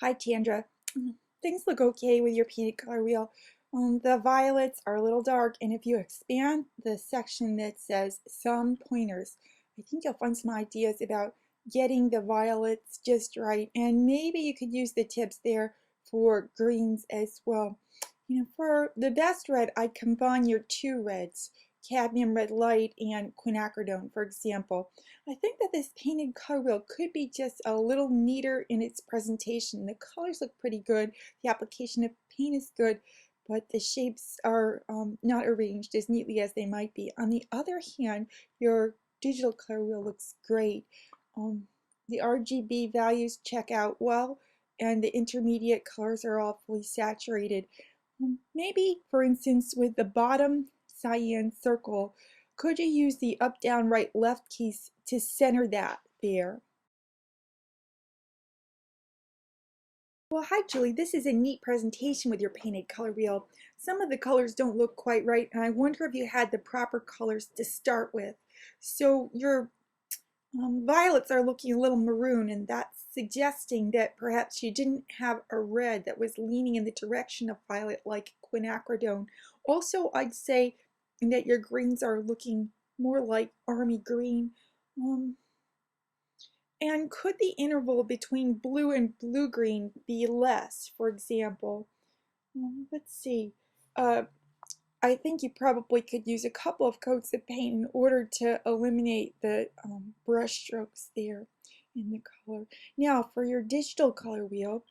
Hi, Tandra. Things look okay with your painted color wheel. The violets are a little dark, and if you expand the section that says some pointers, I think you'll find some ideas about getting the violets just right. And maybe you could use the tips there for greens as well. For the best red, I combine your two reds, cadmium red light and quinacridone, for example. I think that this painted color wheel could be just a little neater in its presentation. The colors look pretty good, the application of paint is good, but the shapes are not arranged as neatly as they might be. On the other hand, your digital color wheel looks great. The RGB values check out well, and the intermediate colors are all fully saturated. Maybe, for instance, with the bottom cyan circle, could you use the up, down, right, left keys to center that there? Well, hi Julie, this is a neat presentation with your painted color wheel. Some of the colors don't look quite right, and I wonder if you had the proper colors to start with. So your violets are looking a little maroon, and that's suggesting that perhaps you didn't have a red that was leaning in the direction of violet like quinacridone. Also, I'd say that your greens are looking more like army green. Um, and could the interval between blue and blue-green be less, for example? Let's see. Uh, I think you probably could use a couple of coats of paint in order to eliminate the brush strokes there in the color. Now for your digital color wheel,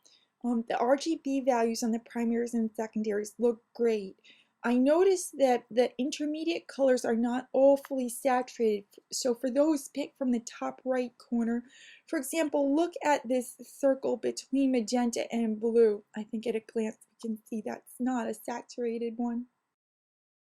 the RGB values on the primaries and secondaries look great. I noticed that the intermediate colors are not all fully saturated, so for those, pick from the top right corner. For example, look at this circle between magenta and blue. I think at a glance we can see that's not a saturated one.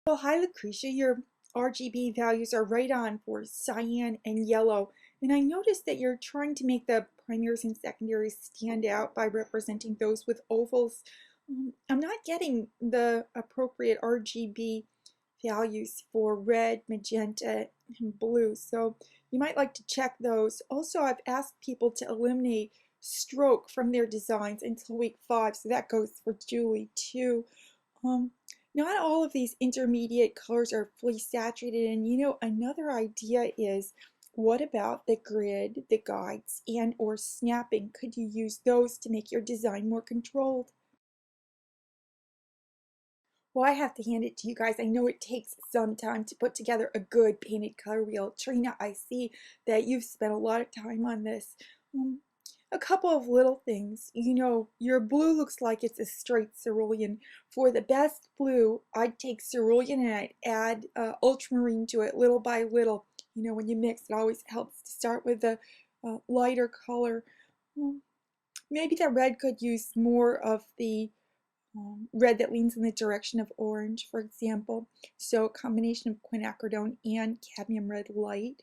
Well, hi Lucretia, your RGB values are right on for cyan and yellow, and I noticed that you're trying to make the primaries and secondaries stand out by representing those with ovals. I'm not getting the appropriate RGB values for red, magenta, and blue, so you might like to check those. Also, I've asked people to eliminate stroke from their designs until week 5, so that goes for Julie too. Um, Not all of these intermediate colors are fully saturated, and another idea is, what about the grid, the guides, and or snapping? Could you use those to make your design more controlled? Well, I have to hand it to you guys. I know it takes some time to put together a good painted color wheel. Trina, I see that you've spent a lot of time on this. Um, a couple of little things. Your blue looks like it's a straight cerulean. For the best blue, I'd take cerulean and I'd add ultramarine to it little by little. When you mix, it always helps to start with the lighter color. Um, Maybe the red could use more of the red that leans in the direction of orange, for example. So a combination of quinacridone and cadmium red light.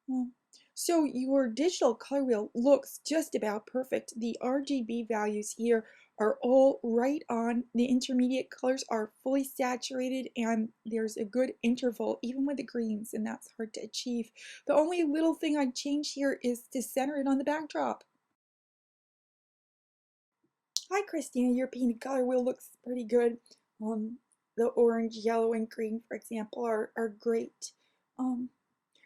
Um, so your digital color wheel looks just about perfect. The RGB values here are all right on. The intermediate colors are fully saturated, and there's a good interval even with the greens, and that's hard to achieve. The only little thing I'd change here is to center it on the backdrop. Hi Christina, your painted color wheel looks pretty good. Um, the orange, yellow, and green, for example, are great. Um,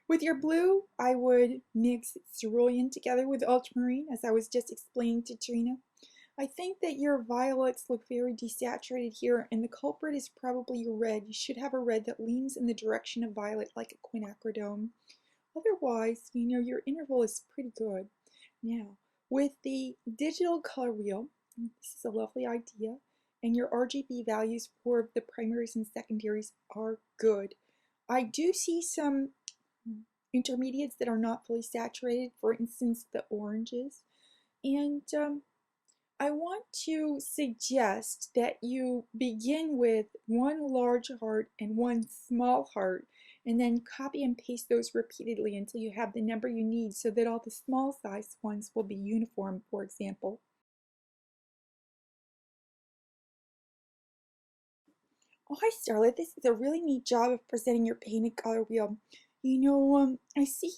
with your blue, I would mix cerulean together with ultramarine, as I was just explaining to Trina. I think that your violets look very desaturated here, and the culprit is probably your red. You should have a red that leans in the direction of violet, like a quinacridone. Otherwise, your interval is pretty good. Now, with the digital color wheel, this is a lovely idea, and your RGB values for the primaries and secondaries are good. I do see some intermediates that are not fully saturated, for instance, the oranges. And I want to suggest that you begin with one large heart and one small heart, and then copy and paste those repeatedly until you have the number you need so that all the small size ones will be uniform, for example. Oh, hi Starlet, this is a really neat job of presenting your painted color wheel. I see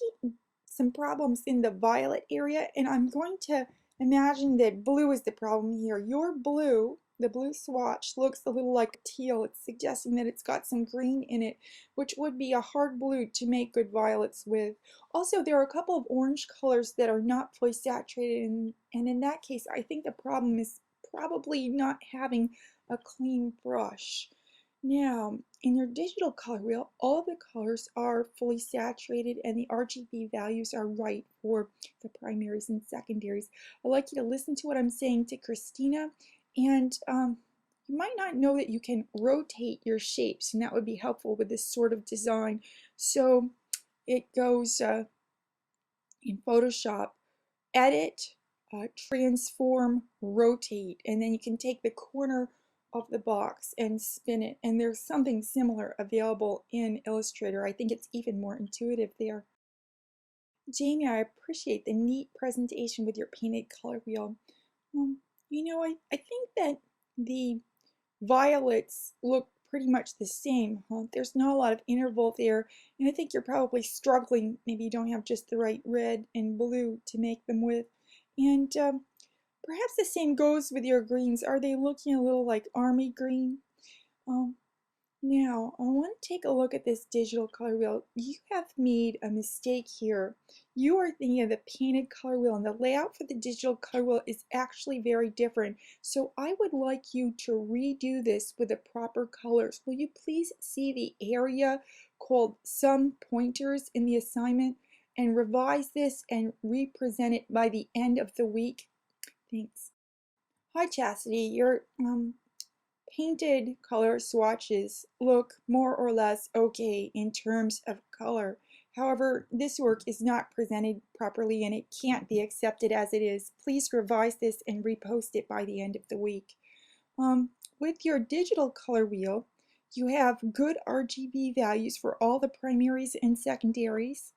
some problems in the violet area, and I'm going to imagine that blue is the problem here. Your blue, the blue swatch, looks a little like teal. It's suggesting that it's got some green in it, which would be a hard blue to make good violets with. Also, there are a couple of orange colors that are not fully saturated, and in that case, I think the problem is probably not having a clean brush. Now, in your digital color wheel, all the colors are fully saturated and the RGB values are right for the primaries and secondaries. I'd like you to listen to what I'm saying to Christina, and you might not know that you can rotate your shapes, and that would be helpful with this sort of design. So it goes in Photoshop, edit, transform, rotate, and then you can take the corner of the box and spin it, and there's something similar available in Illustrator. I think it's even more intuitive there. Jamie, I appreciate the neat presentation with your painted color wheel. I think that the violets look pretty much the same, huh? There's not a lot of interval there, and I think you're probably struggling. Maybe you don't have just the right red and blue to make them with. And perhaps the same goes with your greens. Are they looking a little like army green? Um, Now, I want to take a look at this digital color wheel. You have made a mistake here. You are thinking of the painted color wheel, and the layout for the digital color wheel is actually very different. So I would like you to redo this with the proper colors. Will you please see the area called Some Pointers in the assignment and revise this and represent it by the end of the week? Thanks. Hi, Chastity. Your painted color swatches look more or less okay in terms of color. However, this work is not presented properly and it can't be accepted as it is. Please revise this and repost it by the end of the week. With your digital color wheel, you have good RGB values for all the primaries and secondaries.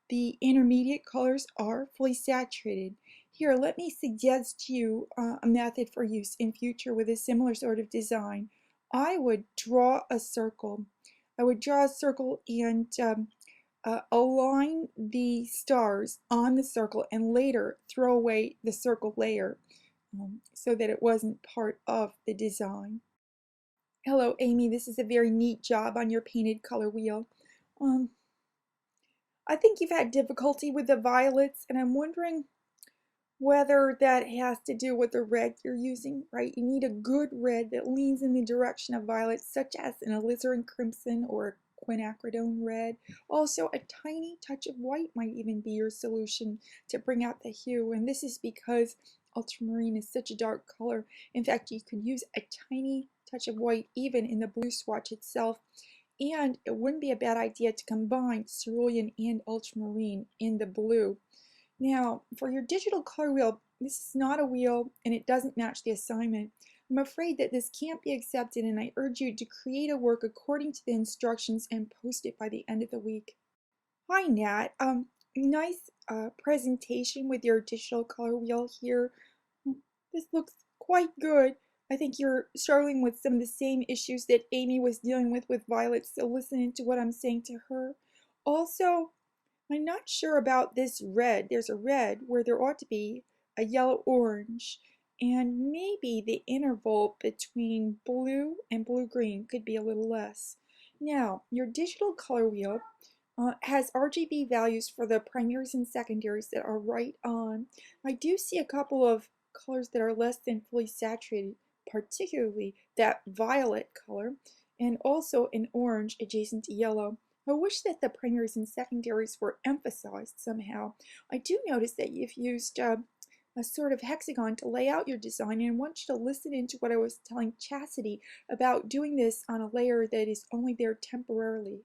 The intermediate colors are fully saturated. Here, let me suggest to you a method for use in future with a similar sort of design. I would draw a circle. I would draw a circle and align the stars on the circle and later throw away the circle layer so that it wasn't part of the design. Hello, Amy. This is a very neat job on your painted color wheel. Um, I think you've had difficulty with the violets, and I'm wondering whether that has to do with the red you're using, right? You need a good red that leans in the direction of violets, such as an alizarin crimson or quinacridone red. Also, a tiny touch of white might even be your solution to bring out the hue, and this is because ultramarine is such a dark color. In fact, you could use a tiny touch of white even in the blue swatch itself, and it wouldn't be a bad idea to combine cerulean and ultramarine in the blue. Now, for your digital color wheel, this is not a wheel and it doesn't match the assignment. I'm afraid that this can't be accepted, and I urge you to create a work according to the instructions and post it by the end of the week. Hi, Nat. Nice presentation with your digital color wheel here. This looks quite good. I think you're struggling with some of the same issues that Amy was dealing with Violet, so listen to what I'm saying to her. Also, I'm not sure about this red. There's a red where there ought to be a yellow-orange, and maybe the interval between blue and blue-green could be a little less. Now, your digital color wheel has RGB values for the primaries and secondaries that are right on. I do see a couple of colors that are less than fully saturated, particularly that violet color, and also an orange adjacent to yellow. I wish that the primaries and secondaries were emphasized somehow. I do notice that you've used a sort of hexagon to lay out your design, and I want you to listen into what I was telling Chastity about doing this on a layer that is only there temporarily.